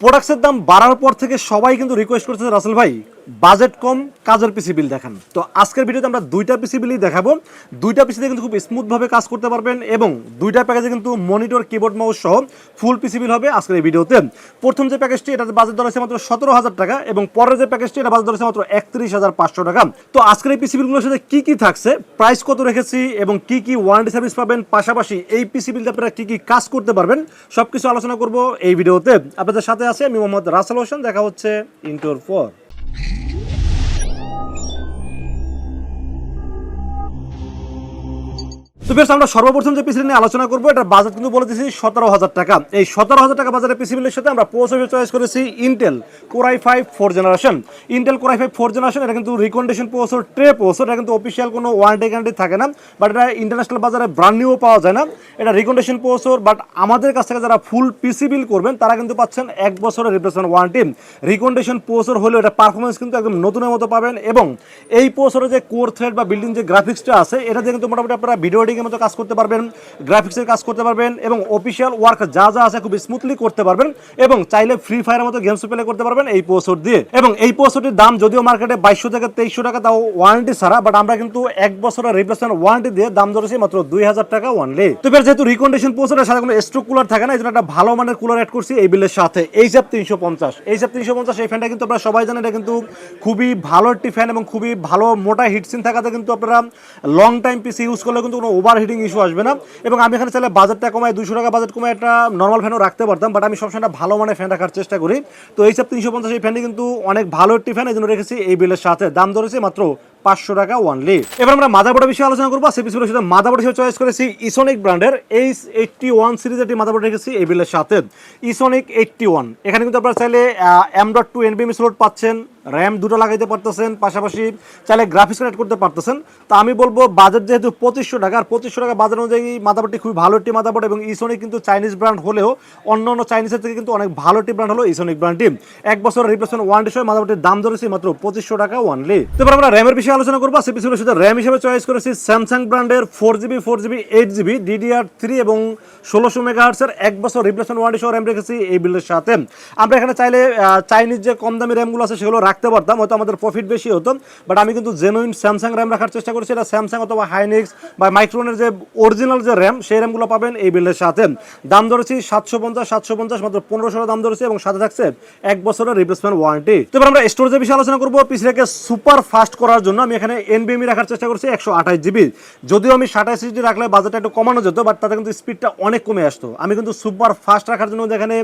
প্রোডাক্টসের দাম বাড়ার পর থেকে সবাই কিন্তু রিকোয়েস্ট করতেছে রাসেল ভাই বাজেট কম কাজের পিসি বিল দেখান। তো আজকের ভিডিওতে আমরা দুইটা পিসি বিলই দেখাবো। দুইটা পিসিতে কিন্তু খুব স্মুথভাবে কাজ করতে পারবেন এবং দুইটা প্যাকেজে কিন্তু মনিটর কিবোর্ড মাউস সহ ফুল পিসি বিল হবে আজকের এই ভিডিওতে। প্রথম যে প্যাকেজটি এটাতে বাজেট ধরা আছে মাত্র 17,000 টাকা এবং পরের যে প্যাকেজটি এটা বাজেট ধরা আছে মাত্র 31,500 টাকা। তো আজকের এই পিসি বিলগুলোর সাথে কি কি থাকছে, প্রাইস কত রেখেছি এবং কি কি ওয়ারেন্টি সার্ভিস পাবেন, পাশাপাশি এই পিসি বিলতে আপনারা কি কি কাজ করতে পারবেন সবকিছু আলোচনা করব এই ভিডিওতে। আপনাদের সাথে আছে আমি মোহাম্মদ রাসেল হোসেন। দেখা হচ্ছে ইন্টোর পর। তো বেশ, আমরা সর্বপ্রথম যে পিসি নিয়ে আলোচনা করবো এটার বাজেট কিন্তু বলে দিয়েছি 17,000 টাকা। এই 17,000 টাকা বাজারের পিসি বিলের সাথে আমরা প্রসেসর চয়েস করেছি Intel Core i5 4th generation. Intel Core i5 4th generation এটা কিন্তু রিকন্ডিশন প্রসেসর, ট্রে প্রসেসর, এটা কিন্তু অফিসিয়াল কোনো ওয়ারেন্টি গ্যারান্টি থাকে না, বাট এটা ইন্টারন্যাশনাল বাজারে ব্র্যান্ড নিউ পাওয়া যায় না। এটা রিকন্ডিশন প্রসেসর, বাট আমাদের কাছ থেকে যারা ফুল পিসি বিল করবেন তারা কিন্তু পাচ্ছেন 1 বছরের রিপ্লেসমেন্ট ওয়ারেন্টি। রিকন্ডিশন প্রসেসর হলেও এটা পারফরমেন্স কিন্তু একদম নতুনের মতো পাবেন এবং এই প্রসেসরে যে কোর থ্রেড বা বিল্ডিং যে গ্রাফিক্সটা আছে এটা দিয়ে কিন্তু মোটামুটি আপনারা ভিডিও এডিটিংয়ের মতো কাজ করতে পারবেন, গ্রাফিক্সের কাজ করতে পারবেন এবং অফিসিয়াল ওয়ার্ক যা যা আছে খুব স্মুথলি করতে পারবেন এবং চাইলে ফ্রি ফায়ারের মতো গেমস প্লে করতে পারবেন এই প্রসেসর দিয়ে। এবং এই প্রসেসরটির দাম যদিও মার্কেটে 2200 থেকে 2300 টাকা, তাও ওয়ারেন্টি ছাড়া, বাট আমরা কিন্তু 1 বছরের রিপ্লেসমেন্ট ওয়ারেন্টি দিয়ে দাম ধরেছি মাত্র 2000 টাকা অনলি। তো যেহেতু রিকন্ডিশন প্রসেসরের সাথে কোনো স্ট্রোক কুলার থাকে না, এই জন্য একটা ভালো মানের কুলার অ্যাড করছি এই বিলের সাথে। HF 350 এই ফ্যানটা কিন্তু আপনারা সবাই জানেন, এটা কিন্তু খুবই ভালো একটি ফ্যান এবং খুবই ভালো মোটা হিটসিন থাকাতে কিন্তু আপনারা লং টাইম পিসি ইউজ করলে কিন্তু কোনো ওভার হিটিং ইস্যু আসবে না। এবং আমি এখানে চাইলে বাজেটটা কমায় 200 টাকা বাজেট কমায় একটা নর্মাল ফ্যানও রাখতে পারতাম, বাট আমি সবসময় ভালো মানের ফ্যান রাখার চেষ্টা করি। তো HF 350 এই ফ্যানটি কিন্তু অনেক ভালো একটি ফ্যান, এই জন্য রেখেছি এই বিলের সাথে। দাম ধরেছি মাত্র 500 টাকা অনলি। এবার আমরা মাদারবোর্ডের বিষয়ে আলোচনা করবো। সেই পিসির সাথে মাদারবোর্ড হিসেবে চয়েস করেছি ইসোনিক ব্র্যান্ডের H81 সিরিজের একটি মাদারবোর্ড রেখেছি এই বিলের সাথে। ইসোনিক 81 এখানে কিন্তু আপনারা চাইলে M.2 NVMe স্লট পাচ্ছেন, র্যাম দুটো লাগাইতে পারতেছেন, পাশাপাশি চাইলে গ্রাফিক্স কানেক্ট করতে পারতেছেন। তো আমি বলবো বাজেট যেহেতু 2500 টাকা, আর 2500 টাকা বাজেট অনুযায়ী মাদারবোর্ডটি খুবই ভালো একটি মাদারবোর্ড এবং ইসোনিক কিন্তু চাইনিজ ব্র্যান্ড হলেও অন্য চাইনিজের থেকে কিন্তু অনেক ভালো একটি ব্র্যান্ড হলো ইসোনিক ব্র্যান্ডটি। 1 বছরের রিপ্লেসমেন্ট ওয়ারেন্টি সহ মাদারবোর্ডটির দাম ধরেছি মাত্র 2500 টাকা অনলি। এবার আমরা র্যামের বিষয়ে আলোচনা করবো। সেই পিসির সাথে র্যাম হিসেবে চয়েস করেছি স্যামসাং ব্র্যান্ডের 4GB 8GB DDR3 এবং 1600 মেগাহার্টজের 1 বছর রিপ্লেসমেন্ট ওয়ারেন্টি সহ র্যাম রেখেছি এই বিলের সাথে। আমরা এখানে চাইলে চাইনিজ যে কম দামি র্যামগুলো আছে সেগুলো রাখতে পারতাম, হয়তো আমাদের প্রফিট বেশি হতো, বাট আমি কিন্তু জেনুইন স্যামসাং র্যাম রাখার চেষ্টা করেছি। এটা স্যামসাং অথবা হাইনিক্স বা মাইক্রোনের যে অরিজিনাল যে র্যাম সেই র্যামগুলো পাবেন এই বিলের সাথে। দাম ধরেছি 750 মাত্র 1500 দাম ধরেছি এবং সাথে থাকছে 1 বছরের রিপ্লেসমেন্ট ওয়ারেন্টি। তো এবার আমরা স্টোরেজের বিষয়ে আলোচনা করবো। পিসিটাকে সুপার ফাস্ট করার জন্য আমি এখানে NVMe রাখার চেষ্টা করছি 128GB। যদিও আমি 27GB রাখলে বাজেটটা একটু কমানো যেত, বাট তাতে কিন্তু স্পিডটা অনেক কমে আসতো। আমি কিন্তু সুপার ফাস্ট রাখার জন্য এখানে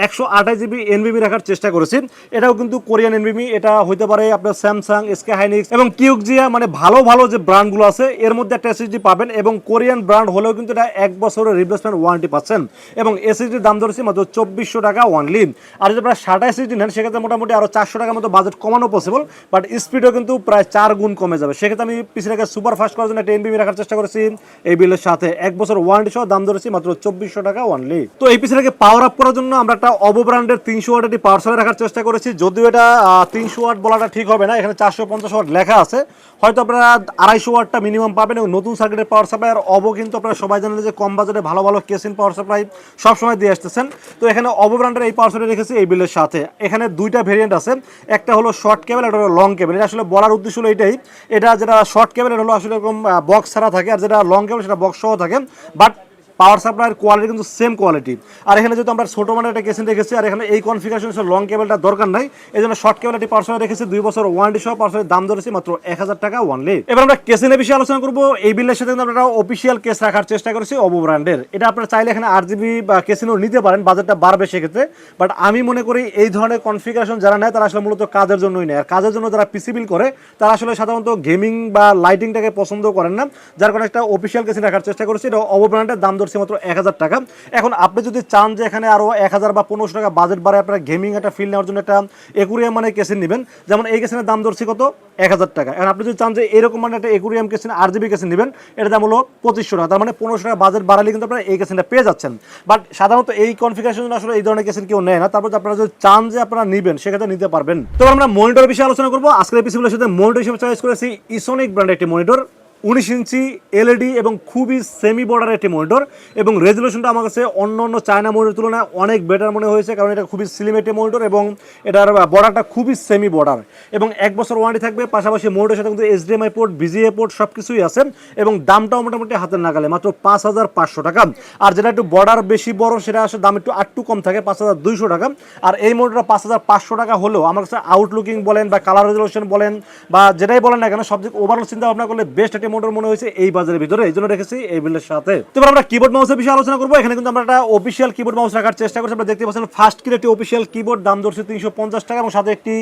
128GB NVMe রাখার চেষ্টা করেছি। এটাও কিন্তু কোরিয়ান NVMe, এটা হইতে পারে আপনার স্যামসাং, SK হাইনিক্স এবং কিউকজিয়া, মানে ভালো ভালো যে ব্র্যান্ডগুলো আছে এর মধ্যে একটা SSD পাবেন এবং কোরিয়ান ব্র্যান্ড হলেও কিন্তু এটা 1 বছরের রিপ্লেসমেন্ট ওয়ারেন্টি পাচ্ছেন এবং SSDর দাম ধরেছি মাত্র 2400 টাকা অনলি। আর যদি আপনারা 27GB নেন সেক্ষেত্রে মোটামুটি আরো 400 টাকার মতো বাজেট কমানো পসিবল, বাট স্পিডও কিন্তু প্রায় 4 গুণ কমে যাবে। সেক্ষেত্রে আমি পিসিটাকে সুপার ফাস্ট করার জন্য একটা NVMe রাখার চেষ্টা করেছি এই বিলের সাথে। 1 বছর ওয়ারেন্টি সহ দাম ধরেছি মাত্র 2400 টাকা অনলি। তো এই পিসিটাকে পাওয়ার আপ করার জন্য আমরা একটা OVO ব্র্যান্ডের 300 ওয়াট একটি পাওয়ার সাপ্লাই রাখার চেষ্টা করেছি। যদিও এটা 300 ওয়াট বলাটা ঠিক হবে না, এখানে 450 ওয়াট লেখা আছে, হয়তো আপনারা 250 ওয়াটটা মিনিমাম পাবেন। এবং নতুন সার্কিটের পাওয়ার সাপ্লাই আর OVO কিন্তু আপনারা সবাই জানেন যে কম বাজেটে ভালো ভালো কেসিন পাওয়ার সাপ্লাই সবসময় দিয়ে আসতেছেন। তো এখানে OVO ব্র্যান্ডের এই পাওয়ার সাপ্লাই রেখেছি এই বিলের সাথে। এখানে দুইটা ভেরিয়েন্ট আছে, একটা হলো শর্ট কেবল, একটা হলো লং কেবল। এটা আসলে বলার উদ্দেশ্য হলো এটাই, এটা যেটা শর্ট কেবল এটা হলো আসলে এরকম বক্স ছাড়া থাকে, আর যেটা লং কেবল সেটা বক্স সহ থাকে, বাট পাওয়ার সাপ্লাইয়ের কোয়ালিটি কিন্তু সেম কোয়ালিটি। আর এখানে যেহেতু আমরা ছোটো মানের একটা কেসিন রেখেছি আর এখানে এই কনফিগারেশন লং কেবলটা দরকার নাই, এই জন্য শর্ট কেবল একটি পাওয়ার সাপ্লাই রেখেছি 2 বছর ওয়ারেন্টি সহ। পাওয়ার সাপ্লাইয়ের দাম ধরেছি মাত্র 1000 টাকা অনলি। এবার আমরা কেসিনের বিষয়ে আলোচনা করবো। এই বিলের সাথে কিন্তু আমরা অফিসিয়াল কেস রাখার চেষ্টা করেছি OVO ব্র্যান্ডের। এটা আপনারা চাইলে এখানে 8GB বা কেসিনও নিতে পারেন, বাজেটটা বাড়বে সেক্ষেত্রে, বাট আমি মনে করি এই ধরনের কনফিগারেশন যারা নেয় তারা আসলে মূলত কাজের জন্যই নেয়। আর কাজের জন্য যারা পিসি বিল করে তারা আসলে সাধারণত গেমিং বা লাইটিংটাকে পছন্দ করেন না, যার কারণে একটা অফিসিয়াল কেসিন রাখার চেষ্টা করেছি। এটা OVO ব্র্যান্ডের, দাম ধরছি মাত্র 1000 টাকা। এখন আপনি যদি চান যে এখানে আরো 1000 বা 1500 টাকা বাজেট বাড়ে আপনারা গেমিং একটা ফিল নেওয়ার জন্য একটা একুরিয়াম মানে কেসিন নেবেন, যেমন এই কেসিনের দাম ধরছি কত 1000 টাকা। এখন আপনি যদি চান যে এরকম মানে একটা একুরিয়াম কেসিন 8GB কেসিন নেবেন, এর দাম হলো 2500 টাকা। তার মানে 1500 টাকা বাজেট বাড়ালে কিন্তু আপনারা এই কেসিনটা পেয়ে যাচ্ছেন। বাট সাধারণত এই কনফিগারেশন আসলে এই ধরনের কেসিন কেউ নেয় না। তারপর আপনারা যদি চান যে আপনারা নেবেন সেক্ষেত্রে নিতে পারবেন। তো আমরা মনিটর বিষয়ে আলোচনা করবো। আজকের পিসিগুলোর সাথে মনিটর হিসেবে চয়েস করেছি ইসোনিক ব্র্যান্ডের একটি মনিটর 19 ইঞ্চি এলইডি এবং খুবই সেমি বর্ডার একটি মনিটর, এবং রেজুলেশনটা আমার কাছে অন্য অন্য চায়না মনিটরের তুলনায় অনেক বেটার মনে হয়েছে, কারণ এটা খুবই স্লিম একটি মনিটর এবং এটার বর্ডারটা খুবই সেমি বর্ডার, এবং 1 বছর ওয়ারেন্টি থাকবে। পাশাপাশি মনিটরের সাথে কিন্তু এইচডিএমআই পোর্ট, ভিজিএ পোর্ট সব কিছুই আছে, এবং দামটাও মোটামুটি হাতের নাগালে, মাত্র 5500 টাকা। আর যেটা একটু বর্ডার বেশি বড় সেটা আসলে দাম একটু কম থাকে, 5200 টাকা। আর এই মনিটরটা 5500 টাকা হলেও আমার কাছে আউটলুকিং বলেন বা কালার রেজুলেশন বলেন বা যেটাই বলেন না কেন, সব দিক ওভারঅল চিন্তা ভাবনা করলে বেস্ট একটি মোটর মনে হয়েছে এই বাজারের ভিতরে, এই জন্য রেখেছি এই বিলের সাথে। তো এবার আমরা কিবোর্ড মাউসের বিষয়ে আলোচনা করবো। এখানে কিন্তু আমরা একটা অফিসিয়াল কিবোর্ড মাউস রাখার চেষ্টা করছি। আপনারা দেখতে পাচ্ছেন ফার্স্ট কির একটি অফিসিয়াল কিবোর্ড, দাম ধরছে 350 টাকা, এবং সাথে একটি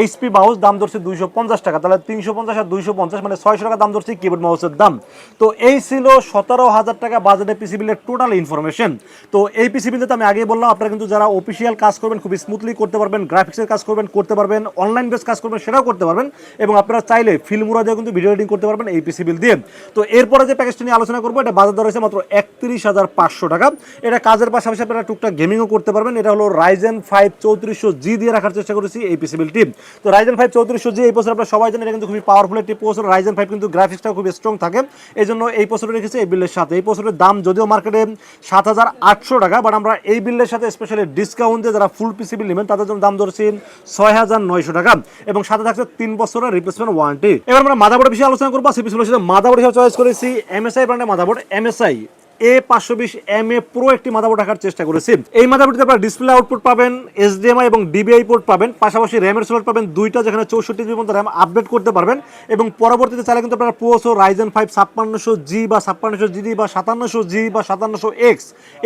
এইচপি মাউস, দাম ধরছে 250 টাকা। তাহলে 350 আর 250 মানে 600 টাকা দাম ধরছে কিবোর্ড মাউসের দাম। তো এই ছিল 17,000 টাকা বাজেটে পিসি বিলের টোটাল ইনফরমেশন। তো এই পিসি বিলতে আমি আগেই বললাম, আপনারা কিন্তু যারা অফিসিয়াল কাজ করবেন খুব স্মুথলি করতে পারবেন, গ্রাফিক্সের কাজ করতে পারবেন, অনলাইন বেস কাজ করবেন সেটাও করতে পারবেন, এবং আপনারা চাইলে ফিল্মুরা দিয়ে কিন্তু ভিডিও এডিটিং করতে পারবেন এই পিসি বিল দিয়ে। তো এরপরে যে প্যাকেজটা নিয়ে আলোচনা করবো, এটা বাজার দর হয়েছে মাত্র 31,500 টাকা। এটা কাজের পাশাপাশি আপনারা টুকটাক গেমিংও করতে পারবেন। এটা হলো Ryzen 5 3400G দিয়ে রাখার চেষ্টা করেছি এই পিসি বিলটি। তো Ryzen 5 3400G এই প্রসেসর আপনারা সবাই জানেন, এটা কিন্তু খুবই পাওয়ারফুল একটি প্রসেসর। Ryzen 5 কিন্তু গ্রাফিক্সটাও খুব স্ট্রং থাকে, এই জন্য এই প্রসেসর রেখেছি এই বিলের সাথে। এই প্রসেসরের দাম যদিও মার্কেটে 7,800 টাকা, বাট আমরা এই বিলের সাথে স্পেশালি ডিসকাউন্ট দিয়ে যারা ফুল পিসি বিল নেবেন তাদের জন্য দাম ধরছি 6,900 টাকা, এবং সাথে থাকছে 3 বছরের রিপ্লেসমেন্ট ওয়ারেন্টি। এবার আমরা মাদারবোর্ডের বিষয়ে আলোচনা করবো। সিপিসির সাথে মাদারবোর্ড হিসেবে চয়েস করেছি MSI ব্র্যান্ডের মাদারবোর্ড, MSI A520MA Pro একটি মাদারবোর্ড রাখার চেষ্টা করেছি। এই মাদারবোর্ডে আপনারা ডিসপ্লে আউটপুট পাবেন, HDMI এবং DVI পোর্ট পাবেন, পাশাপাশি র্যামের স্লট পাবেন দুইটা, যেখানে 64 জিবি পর্যন্ত র্যাম আপডেট করতে পারবেন, এবং পরবর্তীতে চাইলে কিন্তু আপনারা প্রোসো Ryzen 5 5600G বা 5600GD বা 5700G বা 5700X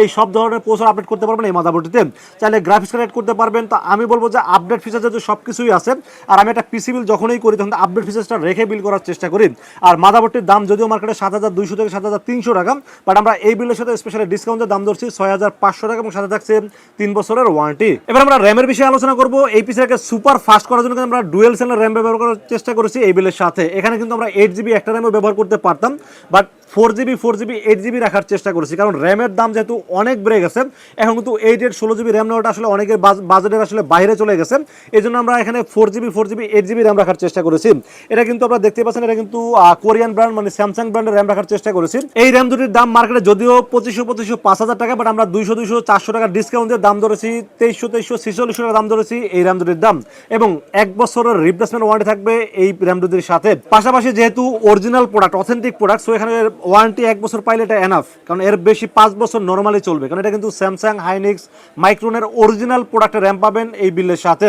এই সব ধরনের প্রোসেসর আপডেট করতে পারবেন এই মাদারবোর্ডটিতে। চাইলে গ্রাফিক্স কার্ড করতে পারবেন। তো আমি বলবো যে আপডেট ফিচার যেহেতু সব কিছুই আছে, আর আমি একটা পিসি বিল যখনই করি তখন আপডেট ফিচারটা রেখে বিল করার চেষ্টা করি। আর মাদারবোর্ডটির দাম যদিও মার্কেটে 7,200 থেকে 7,300 টাকা, বাট আমরা এই বিলের সাথে স্পেশালি ডিসকাউন্টের দাম ধরছি 6,500 টাকা, এবং সাথে থাকছে 3 বছরের ওয়ারেন্টি। এবার আমরা র্যামের বিষয়ে আলোচনা করব। এই পিসিটাকে সুপার ফাস্ট করার জন্য আমরা ডুয়েল চ্যানেল র্যাম ব্যবহার করার চেষ্টা করেছি এই বিলের সাথে। এখানে কিন্তু আমরা 8GB একটা র্যামও ব্যবহার করতে পারতাম, বাট 4GB 8GB রাখার চেষ্টা করেছি, কারণ র্যামের দাম যেহেতু অনেক বেড়ে গেছে, এখন কিন্তু 16GB র্যাম নেওয়াটা আসলে অনেকের বাজেটের আসলে বাইরে চলে গেছে, এই জন্য আমরা এখানে 4GB 8GB র্যাম রাখার চেষ্টা করেছি। এটা কিন্তু আপনারা দেখতে পাচ্ছেন, এটা কিন্তু কোরিয়ান ব্র্যান্ড মানে স্যামসাং ব্র্যান্ডের র্যাম রাখার চেষ্টা করেছি। এই র্যাম দুটির দাম মার্কেটে যদিও 2500 5,000 টাকা, বাট আমরা 200 400 টাকা ডিসকাউন্ট দিয়ে দাম ধরেছি 2300 4600 টাকা দাম ধরেছি এই র্যাম দুটির দাম, এবং 1 বছরের রিপ্লেসমেন্ট ওয়ারেন্টি থাকবে এই র্যাম দুটির সাথে। পাশাপাশি যেহেতু original product, authentic product, so এখানে ওয়ারেন্টি 1 বছর পাইলে এটা এনাফ, কারণ এর বেশি 5 বছর নরমালি চলবে, কারণ এটা কিন্তু স্যামসাং, হাইনিক্স, মাইক্রোনের অরিজিনাল প্রোডাক্টের র্যাম পাবেন এই বিলের সাথে।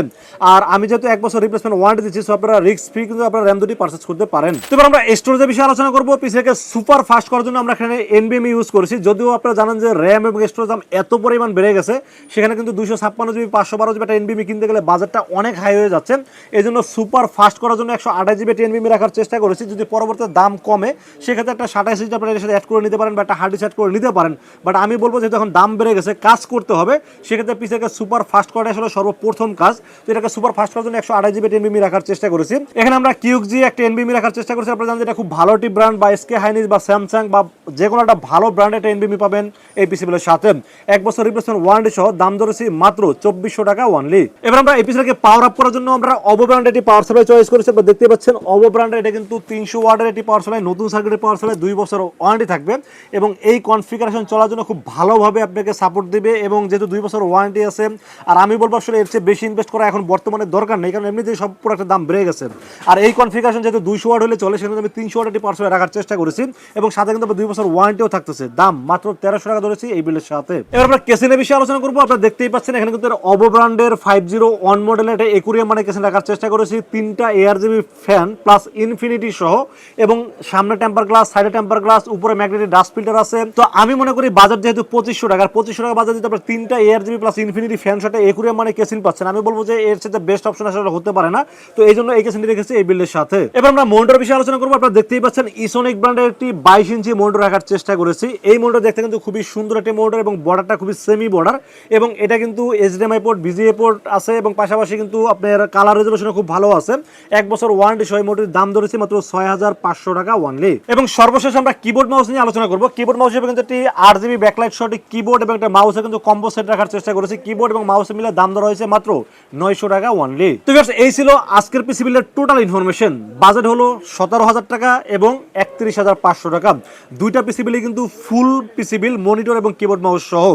আর আমি যেহেতু 1 বছর রিপ্লেসমেন্ট ওয়ারেন্টি দিচ্ছি, সো আপনারা রিস্ক ফ্রি কিন্তু আপনারা র্যাম দুটি পারচেজ করতে পারেন। তো এবার আমরা স্টোরেজের বিষয়ে আলোচনা করবো। পিসিকে সুপার ফাস্ট করার জন্য আমরা এখানে NVMe ইউজ করেছি, যদিও আপনারা জানেন যে র্যাম এবং স্টোরেজ দাম এত পরিমাণ বেড়ে গেছে, সেখানে কিন্তু 256GB 512GB একটা NVMe কিনতে গেলে বাজেটটা অনেক হাই হয়ে যাচ্ছে। এই জন্য সুপার ফাস্ট করার জন্য 128GB NVMe রাখার চেষ্টা করেছি। যদি পরবর্তীতে দাম কমে সেক্ষেত্রে একটা 27GB আপনারা এর সাথে অ্যাড করে নিতে পারেন, বা একটা হার্ড ডিস্ক অ্যাড করে নিতে পারেন, বাট আমি বলবো যেহেতু এখন দাম বেড়ে গেছে, কাজ করতে হবে, সেক্ষেত্রে পিসিকে সুপার ফাস্ট করাটা আসলে সর্বপ্রথম কাজ। তো এটাকে সুপার ফাস্ট করার জন্য 128GB NVMe রাখার চেষ্টা করেছি। এখানে আমরা QXG একটা NVMe রাখার চেষ্টা করেছি। আপনারা জানেন যে এটা খুব ভালো একটি ব্র্যান্ড, বা SK হাইনিক্স বা স্যামসাং বা যে কোনো একটা ভালো ব্র্যান্ড একটা NVMe পাবেন এই পিসি বিলের সাথে। 1 বছর রিপ্লেসমেন্ট ওয়ারেন্টি সহ দাম ধরেছি মাত্র 2400 টাকা অনলি। এবার আমরা এই পিসিটাকে পাওয়ার আপ করার জন্য আমরা OVO ব্র্যান্ডের একটি পাওয়ার সাপ্লাই চয়েস করেছি। আপনারা দেখতে পাচ্ছেন OVO ব্র্যান্ডের এটা কিন্তু 300 ওয়াটের একটি পাওয়ার সাপ্লাই, নতুন সার্কিটের পাওয়ার সাপ্লাই, 2 বছর ওয়ারেন্টি থাকবে, এবং এই কনফিগারেশন চলার জন্য খুব ভালোভাবে আপনাকে সাপোর্ট দিবে, এবং যেহেতু 2 বছর ওয়ারেন্টি আছে, আর আমি বলবো আসলে এর চেয়ে বেশি ইনভেস্ট করা এখন বর্তমানে দরকার নেই, কারণ এমনিতেই সব প্রোডাক্টের দাম বেড়ে গেছে। আর এই কনফিগারেশন যেহেতু 200 ওয়াট হলে চলে, সেখানে আমি 300 ওয়াট একটি পাওয়ার সাপ্লাই রাখার চেষ্টা করেছি, এবং সাথে কিন্তু 2 বছর ওয়ারেন্টিও থাকতেছে। দাম মাত্র 1300 টাকা ধরেছি এই বিলের সাথে। এবার আমরা কেসিনের বিষয়ে আলোচনা করবো। আপনারা দেখতেই পাচ্ছেন এখানে কিন্তু OVO ব্র্যান্ডের 501 মডেলের একটা একুরিয়াম মানে কেসিন রাখার চেষ্টা করেছি। 3টা ARGB ফ্যান প্লাস ইনফিনিটি সহ, এবং সামনে টেম্পার গ্লাস, সাইডে টেম্পার গ্লাস, উপরে ম্যাগনেটিক ডাস্ট ফিল্টার আছে। তো আমি মনে করি বাজার যেহেতু 2500 টাকা, 2500 টাকা বাজার দিতে আপনার 3টা ARGB প্লাস ইনফিনিটি ফ্যান সাথে একুরিয়াম মানে কেসিন পাচ্ছেন, আমি বলবো যে এর সাথে বেস্ট অপশন আসলে হতে পারে না। তো এই জন্য এই কেসিনটি রেখেছি এই বিলের সাথে। এবার আমরা মনিটর বিষয়ে আলোচনা করবো। আপনারা দেখতেই পাচ্ছেন ইসোনিক ব্র্যান্ডের একটি 22 ইঞ্চি মনিটর রাখার চেষ্টা করেছি। এই মনিটর দেখতে কিন্তু খুবই সুন্দর একটি মনিটর, এবং বর্ডারটা খুবই সেমি বর্ডার, এবং এটা কিন্তু HDMI পোর্ট, VGA পোর্ট আছে, এবং পাশাপাশি কিন্তু আপনার কালার রেজুলেশন খুব ভালো আছে। 1 বছর ওয়ারেন্টি সহ মনিটরের দাম ধরেছি মাত্র 6,500 টাকা অনলি। এবং সর্বশেষ আমরা আমরা কিবোর্ড মাউস নিয়ে আলোচনা করব। কিবোর্ড মাউস হিসেবে কিন্তু একটি 8GB ব্যাকলাইট সহ কিবোর্ড এবং একটা মাউসে কিন্তু কম্বো সেট রাখার চেষ্টা করেছি। কিবোর্ড এবং মাউসে মিলে দাম ধরা হয়েছে মাত্র 900 টাকা অনলি। তো ভিউয়ার্স, এই ছিল আজকের পিসি বিলের টোটাল ইনফরমেশন। বাজেট হলো 17,000 টাকা এবং 31,500 টাকা। দুইটা পিসি বিলে কিন্তু ফুল পিসি বিল, মনিটর এবং কিবোর্ড মাউস সহ।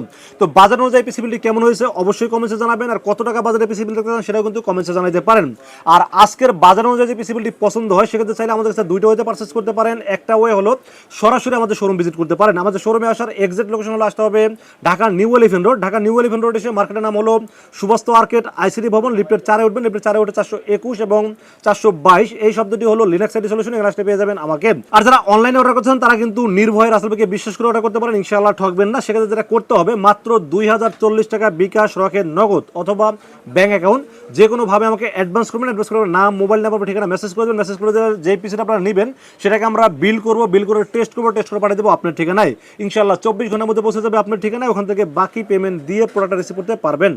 তো বাজেট অনুযায়ী পিসি বিলটি কেমন হয়েছে অবশ্যই কমেন্টসে জানাবেন, আর কত টাকা বাজারে পিসি বিল দেখতে চান সেটাও কিন্তু কমেন্টসে জানাতে পারেন। আর আজকের বাজার অনুযায়ী যে পিসি বিলটি পছন্দ হয় সেক্ষেত্রে চাইলে আমাদের কাছে দুইটা ওয়েতে পারচেজ করতে পারেন। একটা ওয়ে হলো সরাসরি আমাদের শোরুম ভিজিট করতে পারেন। আমাদের শোরুমে আসার এক্সাক্ট লোকেশন হলো আসতে হবে Dhaka new elephant road. Dhaka new elephant road এসে মার্কেটের নাম হলো সুবাস্ত আর্কেড আইসিডি ভবন, লিফটের 4-এ উঠবেন। লিফটের 4-এ উঠে 421 এবং 422 এই শব্দটি হলো লিনাক্স আইডি সলিউশন, এখানে আসলে পেয়ে যাবেন আমাকে। আর যারা অনলাইনে অর্ডার করছেন তারা কিন্তু নির্ভয়ে রাসেল ভাইকে বিশ্বাস করে অর্ডার করতে পারেন, ইনশাআল্লাহ ঠকবেন না। সেক্ষেত্রে যেটা করতে হবে মাত্র 2040 টাকা বিকাশ, রকেট, নগদ অথবা ব্যাংক অ্যাকাউন্ট যে কোনো ভাবে আমাকে অ্যাডভান্স করবেন। অ্যাডভান্স করবেন নাম, মোবাইল নাম্বার, ঠিকানা মেসেজ করবেন। মেসেজ করে যে পিসিটা আপনারা নেবেন সেটাকে আমরা বিল করব, বিল করে টেস্ট করবো, টেস্ট করে পাঠিয়ে দেবো আপনার ঠিকানায়। ইনশাআল্লাহ 24 ঘন্টার মধ্যে পৌঁছে যাবে আপনার ঠিকানায়। ওখান থেকে বাকি পেমেন্ট দিয়ে প্রোডাক্টটা রিসিভ করতে পারবেন।